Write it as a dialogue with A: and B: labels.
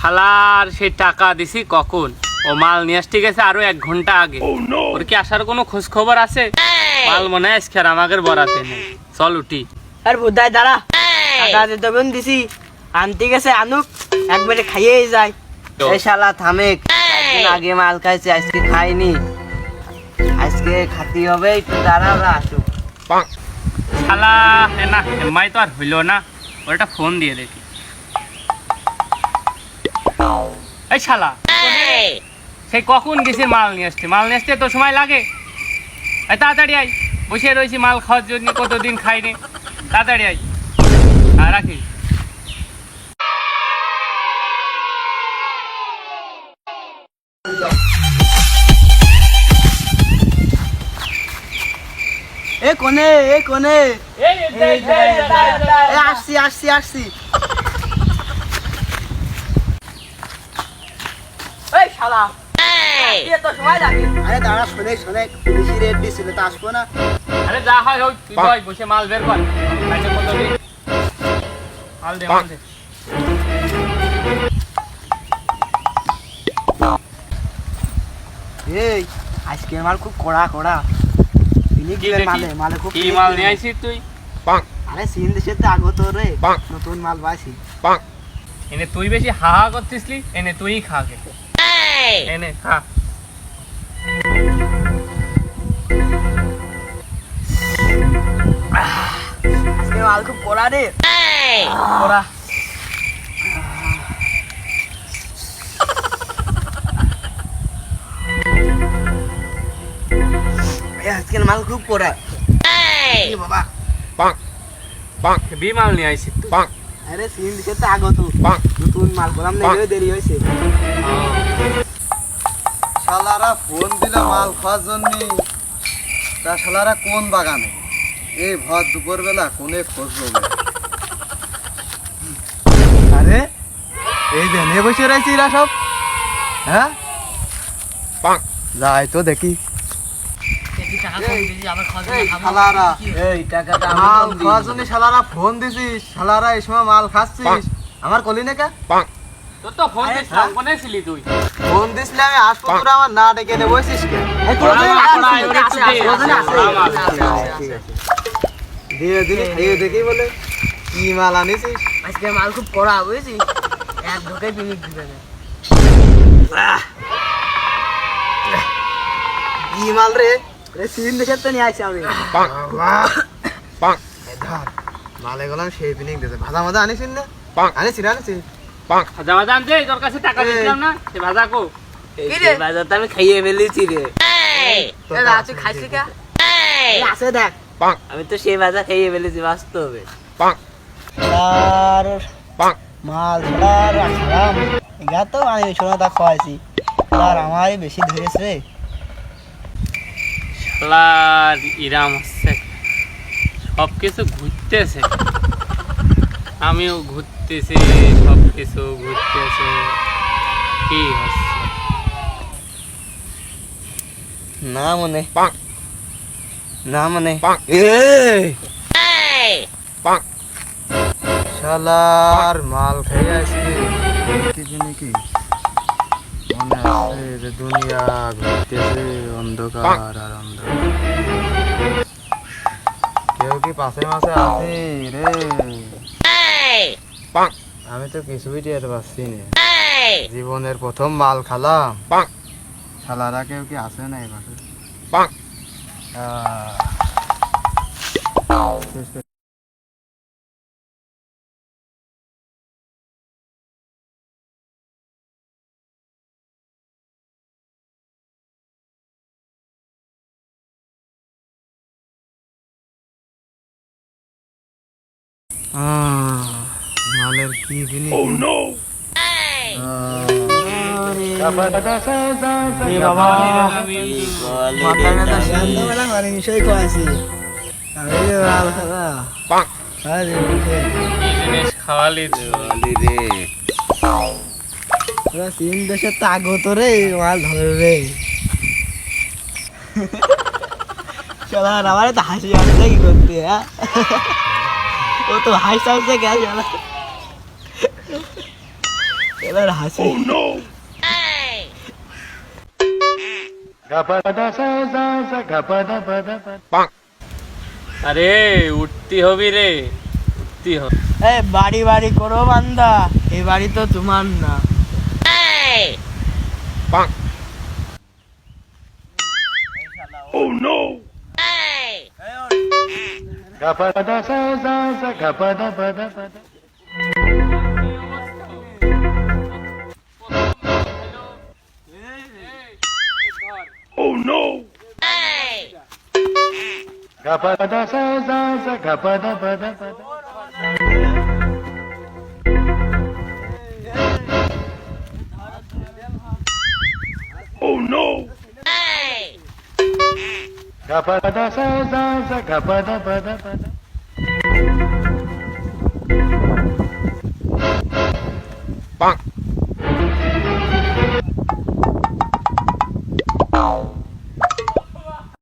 A: শালার সেই টাকা দিছি কখন, ও মাল নিয়ে আসতে গেছে আরো 1 ঘন্টা আগে। ওর কি আসার কোনো খোঁজ খবর আছে? মাল মনে হয় আজকে আর আমাদের বরাতে নেই। চল উঠি।
B: আর বুদাই দাঁড়া, টাকা যে তখন দিছি আনতে গেছে, আনুক একবারে খাইয়েই যায়। এই শালা থামেক, একদিন আগে মাল খাইছে আজকে খাইনি, আজকে খাতি হবে, একটু দাঁড়া, ওরা আসুক।
A: শালা না এমআই তো আর হইল না, ওটা ফোন দিয়ে দেখি। এই শালা সেই কখন গেছি মাল নিয়ে আসতে, মাল নিয়ে আসতে তো সময় লাগে। এই তাড়াতাড়ি আই, বসে রয়েছি মাল খাওয়ার জন্য, কতদিন খাইনি। তাড়াতাড়ি আই, আর রাখি।
B: এ কোনে, এ কোনে, আসছি আসছি আসছি। এই শালা তো সময় লাগে। আরে দাঁড়া, শোনে শোনে, পুলিশি রেড দিছিল তো আসবো না।
A: আরে যা হয় হোক, তুই ভাই বসে মাল বের কর। আচ্ছা কতদিন মাল দে, মাল দে।
B: এই আজকের মাল খুব কড়া কড়া। মালে খুব
A: কি মাল নিয়ে আইছিস তুই?
B: আরে চীন দেশের তো আগত রে, নতুন মাল পাইছি।
A: এনে তুই বেশি হা হা করছিসলি, এনে তুই খা গে। এনে খা।
B: আজকের মাল খুব কড়া রে, কড়া। আজকের মাল খুব কড়া বাবা।
A: বি মাল নিয়ে আইছিস তুই?
B: আরে চীন দেশের তো আগত নতুন মাল করলাম, দেরি হয়েছে।
C: শালারা ফোন দিল মাল খাওয়ার জন্য, তা শালারা কোন বাগানে এই ভর দুপুরবেলা কোনে খোঁজ নেবে? আরে এই দেনে বসে রয়েছে এরা সব, হ্যাঁ যাই তো দেখি। শালারা
B: এই টাকাটা
C: মাল খাওয়ার জন্য শালারা ফোন দিছিস, শালারা এই সময় মাল খাচ্ছিস, আমার কলি না কে?
A: তোর তো ফোন দিছিলাম, কোনে ছিলি তুই?
C: ফোন দিসলে আমি আসবো, তোরা আমার না ডেকে নে বসিস কে? ধীরে ধীরে খাইয়ে দেখি বলে কি মাল আনিছিস।
B: আজকে মাল খুব কড়া, বুঝেছিস? এক ঢোকে পিনিক দিবে না।
C: কি মাল রে?
B: চীন দেশের তো নিয়ে আসছি আমি।
C: মালে গেলাম সেই পিনিক দিতে, ভাজা মাজা আনিস না? আনিস আনিস
A: ভাজা ভাজা আনছে, তোর কাছে টাকা দিছিলাম না, সে ভাজা কো?
B: বাজারটা আমি খাইয়ে ফেলেছি রে। তুই খাইছি কে? আছে দেখ, আমি তো সেই বাজার খাইয়ে ফেলেছি বাস্তবে। মাল ছাড়াম, এটা তো আমি সোনাটা খাওয়াইছি, আর আমারই বেশি ধরেছে রে।
A: শালার ইরাম হচ্ছে, সব কিছু ঘুরতেছে, আমিও ঘুরতেছি, সব কিছু ঘুরতেছে। কি হচ্ছে
B: না মনে না মনে
C: শালার মাল খেয়ে আসছে নাকি মনে আছে যে দুনিয়া ঘুরতেছে অন্ধকার আর অন্ধকার। কেউ কি পাশে মাসে আছে রে? আমি তো কিছুই টের পাচ্ছি না, জীবনের প্রথম মাল খালাম। শালারা কেউ কি আছে না এই পাশে? মালের কি জিনিস?
A: খাওয়ালি
B: চীন দেশের তো আগত রে, মাল ধরে রে। চলা আমার তো হাসি আসছে কি করতে, হ্যাঁ ও তো হাসতে হাসতে গেছে। এবার হাসি
A: আরে উঠতি হবি রে, উঠতি হবে।
B: এ বাড়ি বাড়ি করো বান্দা, এই বাড়ি তো তোমার না।